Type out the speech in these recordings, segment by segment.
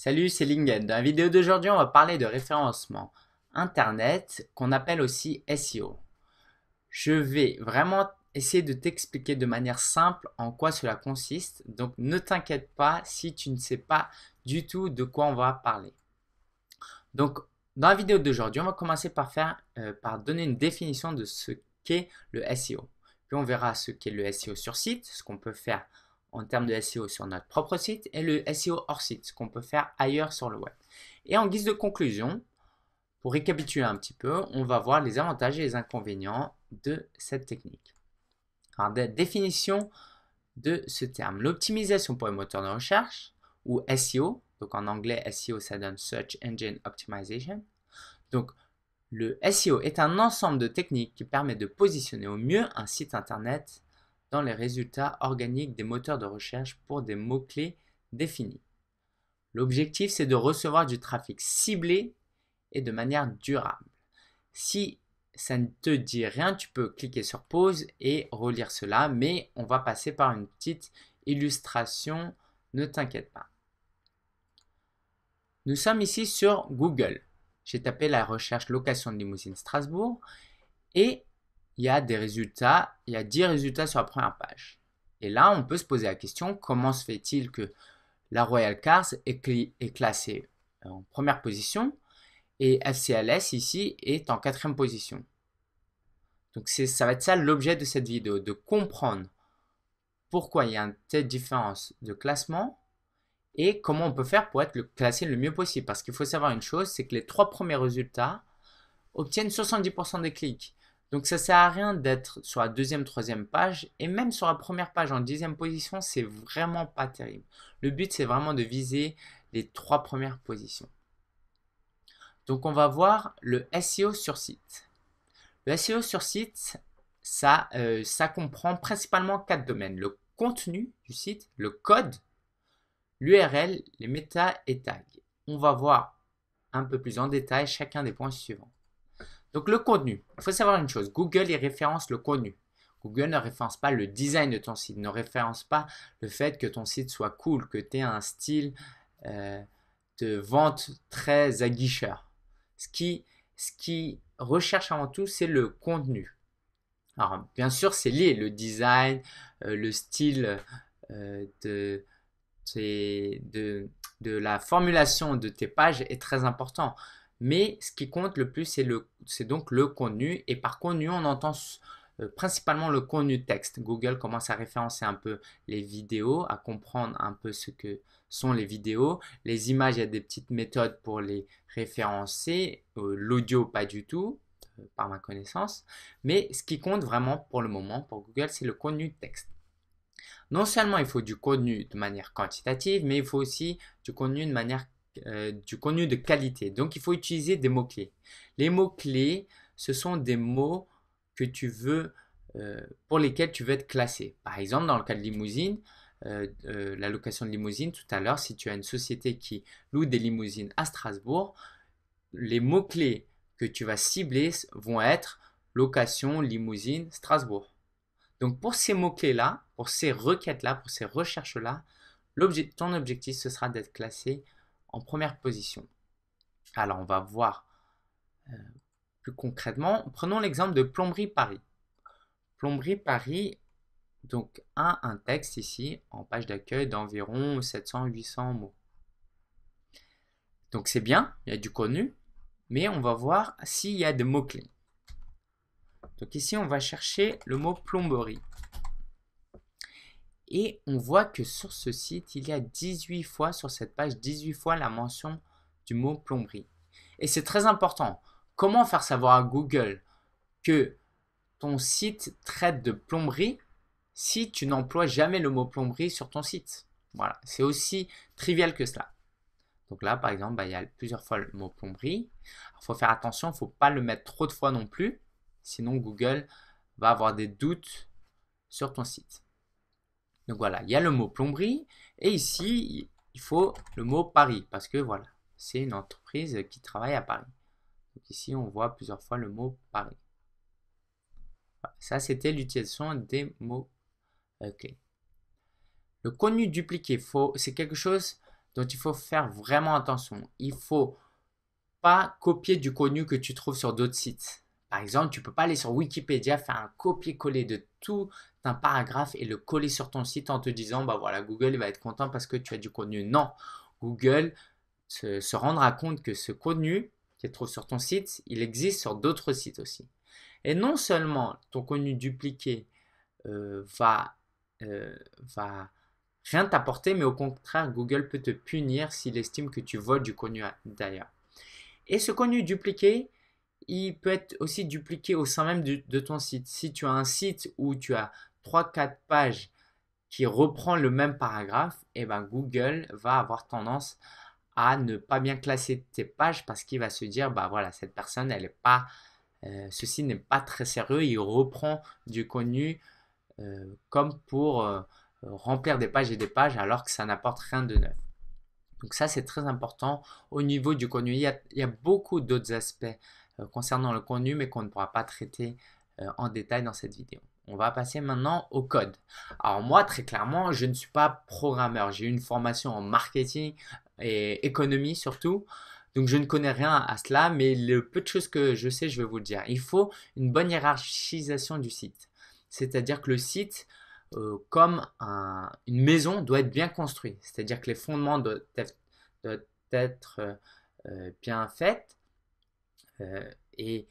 Salut, c'est Lingen. Dans la vidéo d'aujourd'hui, on va parler de référencement Internet qu'on appelle aussi SEO. Je vais vraiment essayer de t'expliquer de manière simple en quoi cela consiste. Donc ne t'inquiète pas si tu ne sais pas du tout de quoi on va parler. Donc dans la vidéo d'aujourd'hui, on va commencer par donner une définition de ce qu'est le SEO. Puis on verra ce qu'est le SEO sur site, ce qu'on peut faire en termes de SEO sur notre propre site et le SEO hors site, ce qu'on peut faire ailleurs sur le web. Et en guise de conclusion, pour récapituler un petit peu, on va voir les avantages et les inconvénients de cette technique. Alors, définition de ce terme. L'optimisation pour les moteurs de recherche, ou SEO, donc en anglais SEO ça donne Search Engine Optimization. Donc le SEO est un ensemble de techniques qui permet de positionner au mieux un site internet dans les résultats organiques des moteurs de recherche pour des mots-clés définis. L'objectif, c'est de recevoir du trafic ciblé et de manière durable. Si ça ne te dit rien, tu peux cliquer sur pause et relire cela, mais on va passer par une petite illustration, ne t'inquiète pas. Nous sommes ici sur Google. J'ai tapé la recherche location de limousine Strasbourg et il y a des résultats, il y a 10 résultats sur la première page. Et là, on peut se poser la question, comment se fait-il que la Royal Cars est classée en première position et FCLS ici est en quatrième position. Donc ça va être ça l'objet de cette vidéo, de comprendre pourquoi il y a une telle différence de classement et comment on peut faire pour être classé le mieux possible. Parce qu'il faut savoir une chose, c'est que les 3 premiers résultats obtiennent 70% des clics. Donc ça sert à rien d'être sur la deuxième, troisième page et même sur la première page en 10e position, c'est vraiment pas terrible. Le but c'est vraiment de viser les 3 premières positions. Donc on va voir le SEO sur site. Le SEO sur site, ça comprend principalement 4 domaines. Le contenu du site, le code, l'URL, les méta et tags. On va voir un peu plus en détail chacun des points suivants. Donc le contenu, il faut savoir une chose, Google il référence le contenu. Google ne référence pas le design de ton site, ne référence pas le fait que ton site soit cool, que tu aies un style de vente très aguicheur. Ce qui recherche avant tout, c'est le contenu. Alors bien sûr, c'est lié, le design, le style de la formulation de tes pages est très important. Mais ce qui compte le plus, c'est donc le contenu. Et par contenu, on entend principalement le contenu texte. Google commence à référencer un peu les vidéos, à comprendre un peu ce que sont les vidéos. Les images, il y a des petites méthodes pour les référencer. L'audio, pas du tout, par ma connaissance. Mais ce qui compte vraiment pour le moment, pour Google, c'est le contenu texte. Non seulement il faut du contenu de manière quantitative, mais il faut aussi du contenu de qualité. Donc il faut utiliser des mots-clés. Les mots-clés, ce sont des mots que tu veux, pour lesquels tu veux être classé. Par exemple, dans le cas de limousine, la location de limousine, tout à l'heure, si tu as une société qui loue des limousines à Strasbourg, les mots-clés que tu vas cibler vont être location, limousine, Strasbourg. Donc pour ces mots-clés-là, pour ces requêtes-là, pour ces recherches-là, ton objectif, ce sera d'être classé en première position. Alors on va voir plus concrètement. Prenons l'exemple de Plomberie Paris. Plomberie Paris, donc a un texte ici en page d'accueil d'environ 700-800 mots. Donc c'est bien, il y a du contenu, mais on va voir s'il y a des mots-clés. Donc ici, on va chercher le mot plomberie. Et on voit que sur ce site, il y a 18 fois, sur cette page, 18 fois la mention du mot plomberie. Et c'est très important. Comment faire savoir à Google que ton site traite de plomberie si tu n'emploies jamais le mot plomberie sur ton site? Voilà, c'est aussi trivial que cela. Donc là, par exemple, il y a plusieurs fois le mot plomberie. Il faut faire attention, il ne faut pas le mettre trop de fois non plus. Sinon, Google va avoir des doutes sur ton site. Donc voilà, il y a le mot plomberie et ici, il faut le mot Paris parce que voilà, c'est une entreprise qui travaille à Paris. Donc ici, on voit plusieurs fois le mot Paris. Voilà, ça, c'était l'utilisation des mots clés. Le contenu dupliqué, c'est quelque chose dont il faut faire vraiment attention. Il faut pas copier du contenu que tu trouves sur d'autres sites. Par exemple, tu peux pas aller sur Wikipédia, faire un copier-coller de tout un paragraphe et le coller sur ton site en te disant, bah voilà, Google il va être content parce que tu as du contenu. Non, Google se rendra compte que ce contenu qu'il trouve sur ton site, il existe sur d'autres sites aussi. Et non seulement ton contenu dupliqué va rien t'apporter, mais au contraire, Google peut te punir s'il estime que tu voles du contenu d'ailleurs. Et ce contenu dupliqué, il peut être aussi dupliqué au sein même de ton site. Si tu as un site où tu as 3-4 pages qui reprend le même paragraphe, et ben Google va avoir tendance à ne pas bien classer tes pages parce qu'il va se dire, bah voilà, cette personne, elle est pas, ceci n'est pas très sérieux, il reprend du contenu comme pour remplir des pages et des pages alors que ça n'apporte rien de neuf. Donc ça, c'est très important au niveau du contenu. Il y a beaucoup d'autres aspects concernant le contenu, mais qu'on ne pourra pas traiter en détail dans cette vidéo. On va passer maintenant au code. Alors moi, très clairement, je ne suis pas programmeur. J'ai une formation en marketing et économie surtout. Donc je ne connais rien à cela, mais le peu de choses que je sais, je vais vous le dire. Il faut une bonne hiérarchisation du site. C'est-à-dire que le site, comme une maison, doit être bien construit. C'est-à-dire que les fondements doivent être bien faits. Et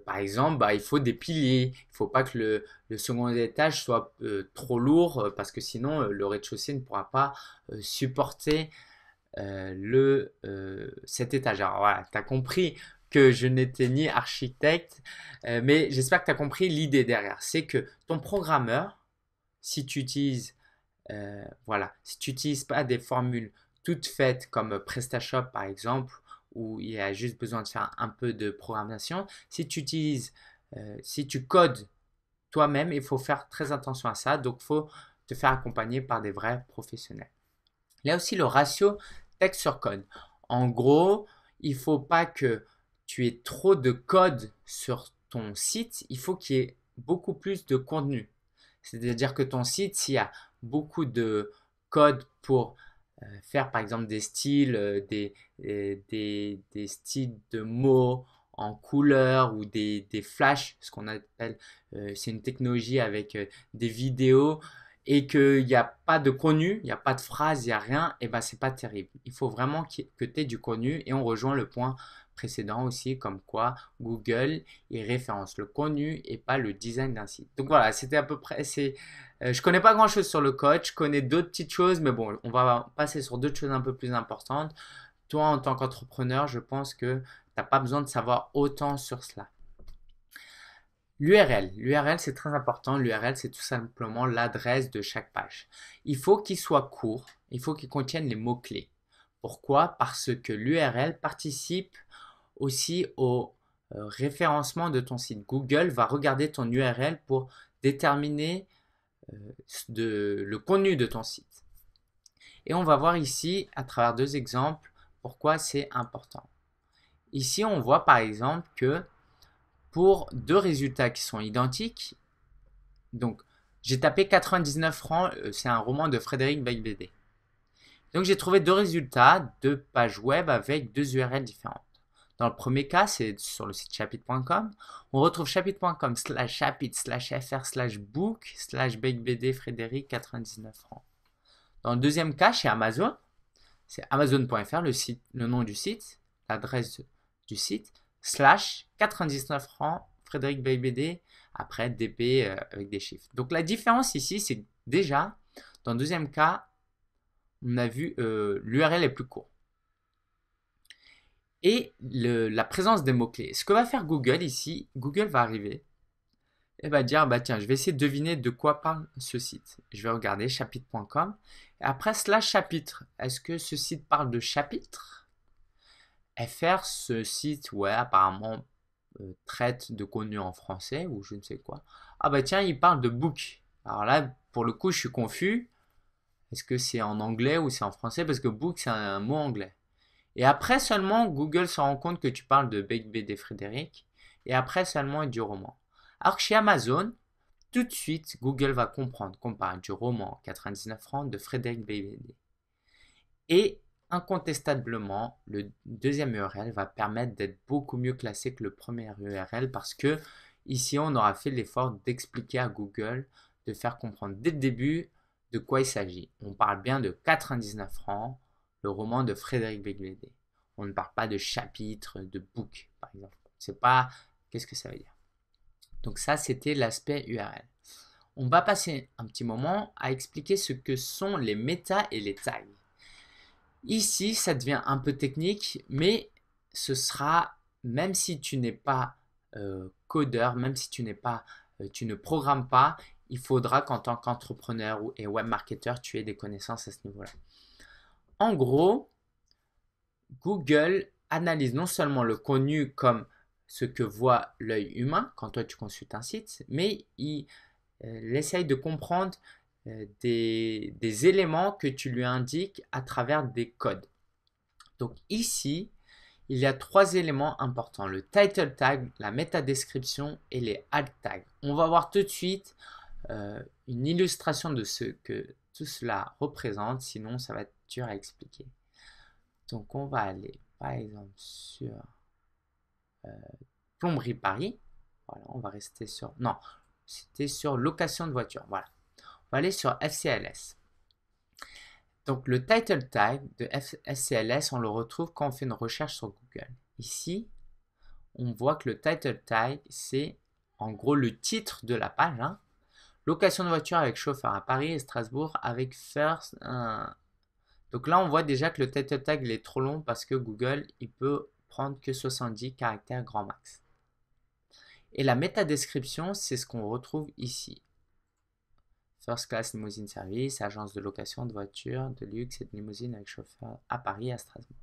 par exemple, bah, il faut des piliers. Il ne faut pas que le second étage soit trop lourd parce que sinon le rez-de-chaussée ne pourra pas supporter cet étage. Alors voilà, tu as compris que je n'étais ni architecte, mais j'espère que tu as compris l'idée derrière. C'est que ton programmeur, si tu utilises, voilà, si tu n'utilises pas des formules toutes faites comme PrestaShop par exemple, où il y a juste besoin de faire un peu de programmation, si tu codes toi-même, il faut faire très attention à ça. Donc, il faut te faire accompagner par des vrais professionnels. Il y a aussi le ratio texte sur code. En gros, il ne faut pas que tu aies trop de code sur ton site, il faut qu'il y ait beaucoup plus de contenu. C'est-à-dire que ton site, s'il y a beaucoup de code pour faire par exemple des styles, des styles de mots en couleur ou des flashs, ce qu'on appelle, c'est une technologie avec des vidéos et qu'il n'y a pas de contenu, il n'y a pas de phrase, il n'y a rien, et ben c'est pas terrible. Il faut vraiment que tu aies du contenu et on rejoint le point précédent aussi, comme quoi Google il référence le contenu et pas le design d'un site. Donc voilà, c'était à peu près, je connais pas grand chose sur le code, je connais d'autres petites choses, mais bon, on va passer sur d'autres choses un peu plus importantes. Toi, en tant qu'entrepreneur, je pense que tu n'as pas besoin de savoir autant sur cela. L'URL, c'est très important. L'URL, c'est tout simplement l'adresse de chaque page. Il faut qu'il soit court, il faut qu'il contienne les mots-clés. Pourquoi? Parce que l'URL participe aussi au référencement de ton site. Google va regarder ton URL pour déterminer le contenu de ton site. Et on va voir ici, à travers deux exemples, pourquoi c'est important. Ici, on voit par exemple que pour deux résultats qui sont identiques, donc j'ai tapé 99 francs, c'est un roman de Frédéric Beigbeder. Donc j'ai trouvé deux résultats, deux pages web avec deux URL différentes. Dans le premier cas, c'est sur le site chapitre.com. On retrouve chapitre.com/chapitre/fr/book/Beigbeder Frédéric 99 francs. Dans le deuxième cas, chez Amazon, c'est amazon.fr, le nom du site, l'adresse du site, /99 francs Frédéric Beigbeder, après DP avec des chiffres. Donc la différence ici, c'est que déjà, dans le deuxième cas, on a vu l'URL est plus court. Et la présence des mots-clés. Ce que va faire Google ici, Google va arriver et va dire, bah tiens, je vais essayer de deviner de quoi parle ce site. Je vais regarder chapitre.com. Et après /chapitre, est-ce que ce site parle de chapitre? FR, ce site, ouais, apparemment traite de contenu en français ou je ne sais quoi. Ah bah tiens, il parle de book. Alors là, pour le coup, je suis confus. Est-ce que c'est en anglais ou c'est en français? Parce que book, c'est un mot anglais. Et après seulement, Google se rend compte que tu parles de Beigbeder Frédéric. Et après seulement du roman. Alors que chez Amazon, tout de suite, Google va comprendre qu'on parle du roman 99 francs de Frédéric Beigbeder. Et incontestablement, le deuxième URL va permettre d'être beaucoup mieux classé que le premier URL parce que ici, on aura fait l'effort d'expliquer à Google, de faire comprendre dès le début de quoi il s'agit. On parle bien de 99 francs, le roman de Frédéric Beigbeder. On ne parle pas de chapitre, de book, par exemple. C'est pas, qu'est-ce que ça veut dire? Donc ça, c'était l'aspect URL. On va passer un petit moment à expliquer ce que sont les méta et les tags. Ici, ça devient un peu technique, mais ce sera, même si tu n'es pas codeur, même si tu ne programmes pas, il faudra qu'en tant qu'entrepreneur et web marketeur, tu aies des connaissances à ce niveau-là. En gros, Google analyse non seulement le contenu comme ce que voit l'œil humain quand toi tu consultes un site, mais il essaye de comprendre des éléments que tu lui indiques à travers des codes. Donc ici, il y a 3 éléments importants, le title tag, la métadescription et les alt tags. On va voir tout de suite une illustration de ce que tout cela représente, sinon ça va être dur à expliquer. Donc on va aller par exemple sur Plomberie Paris. Voilà, on va rester sur... Non, c'était sur location de voiture. Voilà. On va aller sur FCLS. Donc le title tag de FCLS, on le retrouve quand on fait une recherche sur Google. Ici, on voit que le title tag, c'est en gros le titre de la page. Hein. Location de voiture avec chauffeur à Paris et Strasbourg avec first. Donc là, on voit déjà que le title tag il est trop long parce que Google, il peut prendre que 70 caractères grand max. Et la métadescription, c'est ce qu'on retrouve ici. First Class Limousine Service, agence de location de voitures de luxe et de limousine avec chauffeur à Paris et à Strasbourg.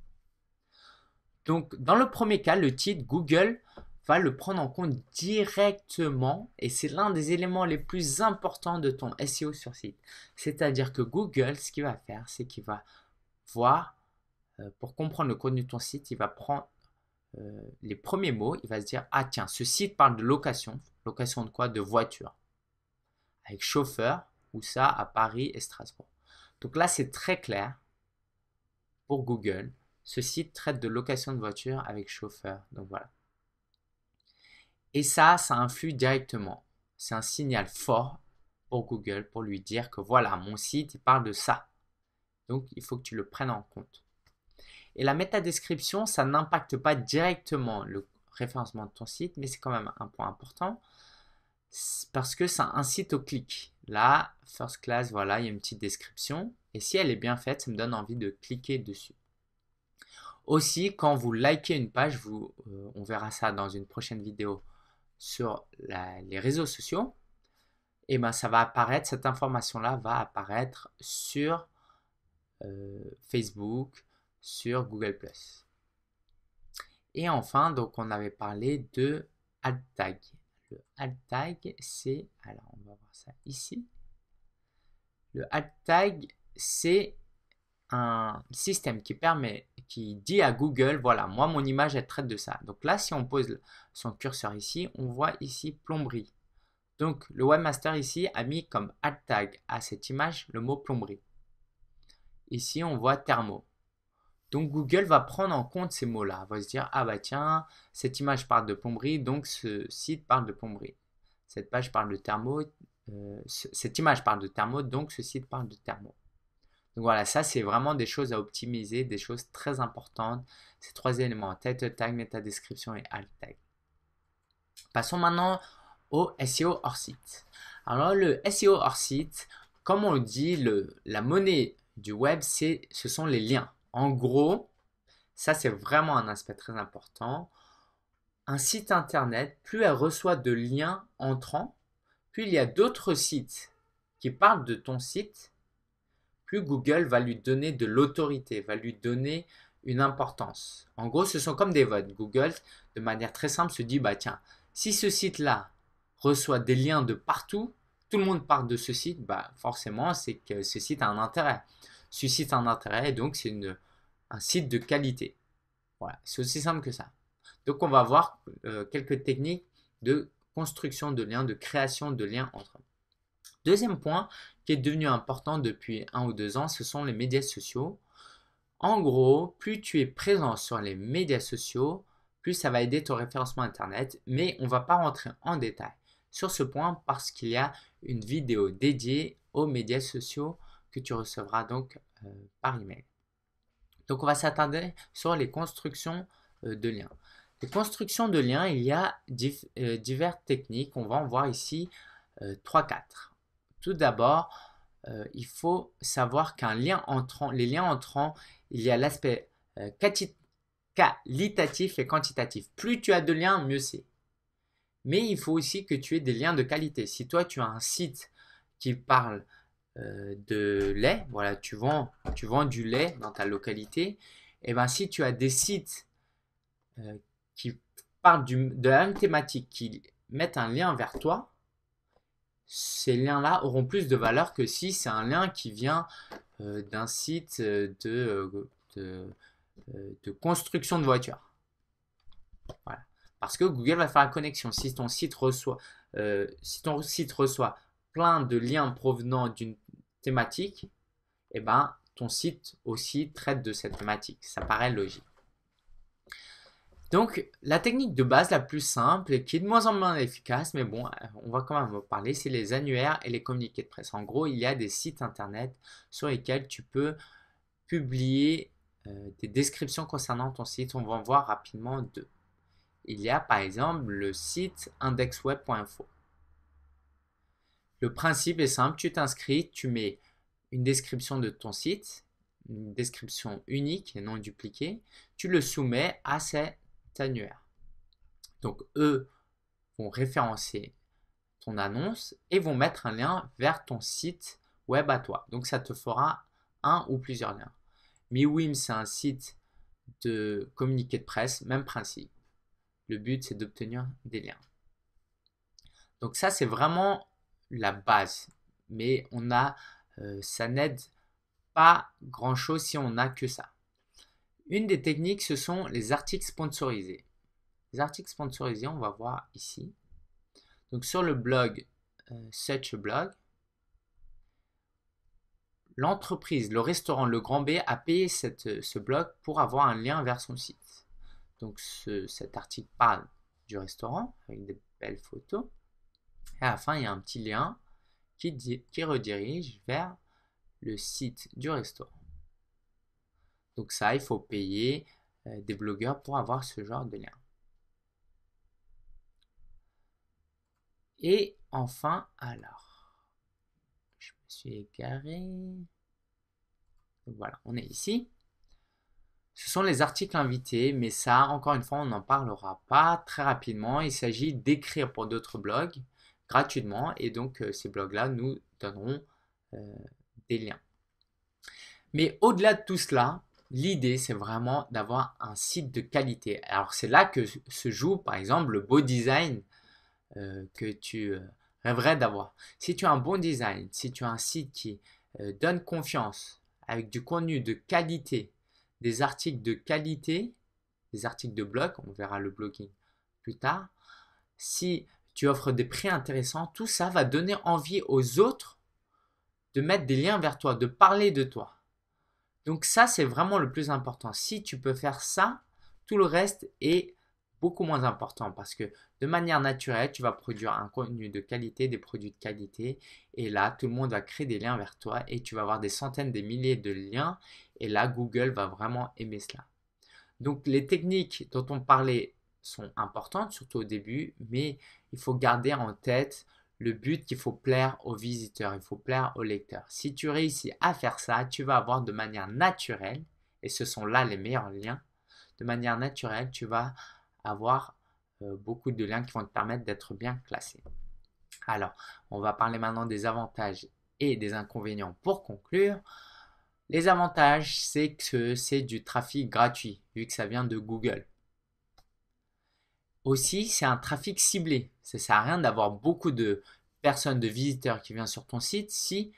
Donc, dans le premier cas, le titre, Google va le prendre en compte directement et c'est l'un des éléments les plus importants de ton SEO sur site. C'est-à-dire que Google, ce qu'il va faire, c'est qu'il va voir, pour comprendre le contenu de ton site, il va prendre les premiers mots, il va se dire, ah tiens, ce site parle de location. Location de quoi? De voiture. Avec chauffeur, ou ça à Paris et Strasbourg. Donc là, c'est très clair pour Google. Ce site traite de location de voiture avec chauffeur. Donc voilà. Et ça influe directement. C'est un signal fort pour Google pour lui dire que voilà, mon site, il parle de ça. Donc, il faut que tu le prennes en compte. Et la métadescription, ça n'impacte pas directement le référencement de ton site, mais c'est quand même un point important parce que ça incite au clic. Là, First Class, voilà, il y a une petite description. Et si elle est bien faite, ça me donne envie de cliquer dessus. Aussi, quand vous likez une page, on verra ça dans une prochaine vidéo sur les réseaux sociaux, et ben ça va apparaître, cette information-là va apparaître sur Facebook, sur Google+. Et enfin, donc on avait parlé de alt tag. Le alt tag, c'est, alors on va voir ça ici. Le alt tag, c'est un système qui dit à Google, voilà, moi mon image elle traite de ça. Donc là, si on pose son curseur ici, on voit ici plomberie. Donc le webmaster ici a mis comme alt tag à cette image le mot plomberie. Ici, on voit thermo. Donc Google va prendre en compte ces mots-là. Il va se dire, ah bah tiens, cette image parle de plomberie, donc ce site parle de plomberie. Cette page parle de thermo, cette image parle de thermo, donc ce site parle de thermo. Donc voilà, ça c'est vraiment des choses à optimiser, des choses très importantes. Ces 3 éléments, title tag, métadescription et alt tag. Passons maintenant au SEO hors site. Alors le SEO hors site, comme on le dit, la monnaie du web, ce sont les liens. En gros, ça c'est vraiment un aspect très important. Un site internet, plus elle reçoit de liens entrants, plus il y a d'autres sites qui parlent de ton site, plus Google va lui donner de l'autorité, va lui donner une importance. En gros, ce sont comme des votes. Google, de manière très simple, se dit, bah tiens, si ce site-là reçoit des liens de partout, tout le monde parle de ce site, bah forcément, c'est que ce site a un intérêt. Ce site a un intérêt, donc c'est un site de qualité. Voilà, c'est aussi simple que ça. Donc on va voir quelques techniques de construction de liens, de création de liens entre eux. Deuxième point qui est devenu important depuis 1 ou 2 ans, ce sont les médias sociaux. En gros, plus tu es présent sur les médias sociaux, plus ça va aider ton référencement Internet, mais on ne va pas rentrer en détail sur ce point parce qu'il y a une vidéo dédiée aux médias sociaux que tu recevras donc par email. Donc on va s'attarder sur les constructions de liens. Les constructions de liens, il y a diverses techniques. On va en voir ici 3-4. Tout d'abord, il faut savoir qu'un lien entrant, les liens entrants, il y a l'aspect qualitatif et quantitatif. Plus tu as de liens, mieux c'est. Mais il faut aussi que tu aies des liens de qualité. Si toi, tu as un site qui parle de lait, voilà, tu vends du lait dans ta localité, et ben si tu as des sites qui parlent de la même thématique, qui mettent un lien vers toi, ces liens-là auront plus de valeur que si c'est un lien qui vient d'un site de construction de voitures. Voilà. Parce que Google va faire la connexion. Si ton site reçoit plein de liens provenant d'une thématique, eh ben, ton site aussi traite de cette thématique. Ça paraît logique. Donc, la technique de base la plus simple et qui est de moins en moins efficace, mais bon, on va quand même en parler, c'est les annuaires et les communiqués de presse. En gros, il y a des sites internet sur lesquels tu peux publier des descriptions concernant ton site. On va en voir rapidement deux. Il y a par exemple le site indexweb.info. Le principe est simple, tu t'inscris, tu mets une description de ton site, une description unique et non dupliquée, tu le soumets à cet annuaire. Donc eux vont référencer ton annonce et vont mettre un lien vers ton site web à toi. Donc ça te fera un ou plusieurs liens. MeWim, c'est un site de communiqué de presse, même principe. Le but, c'est d'obtenir des liens. Donc ça, c'est vraiment la base. Mais ça n'aide pas grand-chose si on n'a que ça. Une des techniques, ce sont les articles sponsorisés. Les articles sponsorisés, on va voir ici. Donc sur le blog Such a Blog, l'entreprise, le restaurant Le Grand B a payé ce blog pour avoir un lien vers son site. Donc cet article parle du restaurant avec des belles photos. Et à la fin, il y a un petit lien qui redirige vers le site du restaurant. Donc ça, il faut payer des blogueurs pour avoir ce genre de lien. Et enfin, alors, je me suis égaré. Donc voilà, on est ici. Ce sont les articles invités, mais ça, encore une fois, on n'en parlera pas très rapidement. Il s'agit d'écrire pour d'autres blogs gratuitement et donc ces blogs-là nous donneront des liens. Mais au-delà de tout cela, l'idée, c'est vraiment d'avoir un site de qualité. Alors, c'est là que se joue, par exemple, le beau design que tu rêverais d'avoir. Si tu as un bon design, si tu as un site qui donne confiance, avec du contenu de qualité, des articles de qualité, des articles de blog, on verra le blogging plus tard, si tu offres des prix intéressants, tout ça va donner envie aux autres de mettre des liens vers toi, de parler de toi. Donc ça, c'est vraiment le plus important. Si tu peux faire ça, tout le reste est beaucoup moins important parce que de manière naturelle, tu vas produire un contenu de qualité, des produits de qualité et là, tout le monde va créer des liens vers toi et tu vas avoir des centaines, des milliers de liens et là, Google va vraiment aimer cela. Donc les techniques dont on parlait sont importantes, surtout au début, mais il faut garder en tête le but qu'il faut plaire aux visiteurs, il faut plaire aux lecteurs. Si tu réussis à faire ça, tu vas avoir de manière naturelle, et ce sont là les meilleurs liens, de manière naturelle, tu vas avoir beaucoup de liens qui vont te permettre d'être bien classé. Alors, on va parler maintenant des avantages et des inconvénients pour conclure. Les avantages, c'est que c'est du trafic gratuit, vu que ça vient de Google. Aussi, c'est un trafic ciblé. Ça ne sert à rien d'avoir beaucoup de personnes, de visiteurs qui viennent sur ton site si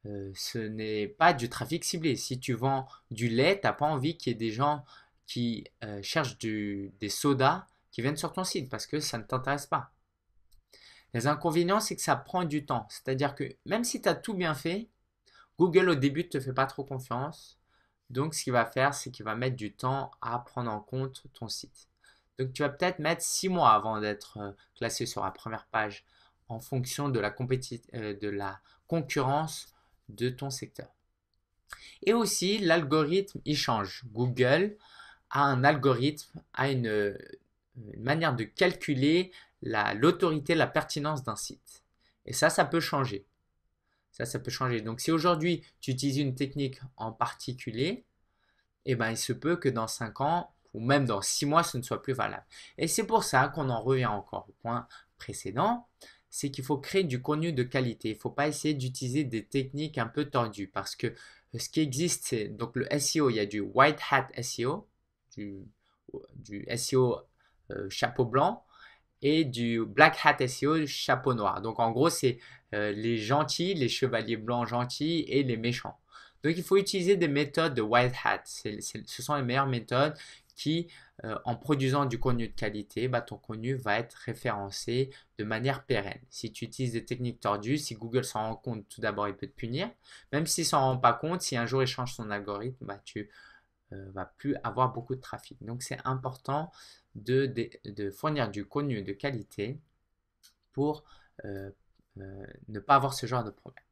ce n'est pas du trafic ciblé. Si tu vends du lait, tu n'as pas envie qu'il y ait des gens qui cherchent des sodas qui viennent sur ton site parce que ça ne t'intéresse pas. Les inconvénients, c'est que ça prend du temps. C'est-à-dire que même si tu as tout bien fait, Google au début ne te fait pas trop confiance. Donc, ce qu'il va faire, c'est qu'il va mettre du temps à prendre en compte ton site. Donc, tu vas peut-être mettre 6 mois avant d'être classé sur la première page en fonction de de la concurrence de ton secteur. Et aussi, l'algorithme, il change. Google a un algorithme, a une manière de calculer l'autorité, la pertinence d'un site. Et ça peut changer. Ça peut changer. Donc, si aujourd'hui, tu utilises une technique en particulier, eh ben, il se peut que dans 5 ans ou même dans 6 mois, ce ne soit plus valable. Et c'est pour ça qu'on en revient encore au point précédent, c'est qu'il faut créer du contenu de qualité. Il ne faut pas essayer d'utiliser des techniques un peu tordues parce que ce qui existe, c'est donc le SEO, il y a du white hat SEO, du SEO chapeau blanc et du black hat SEO chapeau noir. Donc en gros, c'est les gentils, les chevaliers blancs gentils et les méchants. Donc il faut utiliser des méthodes de white hat. Ce sont les meilleures méthodes qui, en produisant du contenu de qualité, bah, ton contenu va être référencé de manière pérenne. Si tu utilises des techniques tordues, si Google s'en rend compte, tout d'abord, il peut te punir. Même s'il s'en rend pas compte, si un jour il change son algorithme, bah, tu va plus avoir beaucoup de trafic. Donc c'est important de fournir du contenu de qualité pour ne pas avoir ce genre de problème.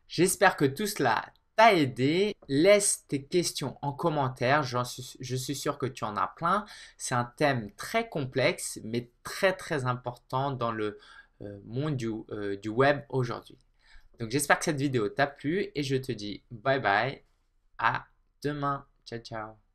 J'espère que tout cela t'a aidé. Laisse tes questions en commentaire. Je suis sûr que tu en as plein. C'est un thème très complexe, mais très très important dans le monde du web aujourd'hui. Donc j'espère que cette vidéo t'a plu et je te dis bye bye. À demain. Ciao, ciao.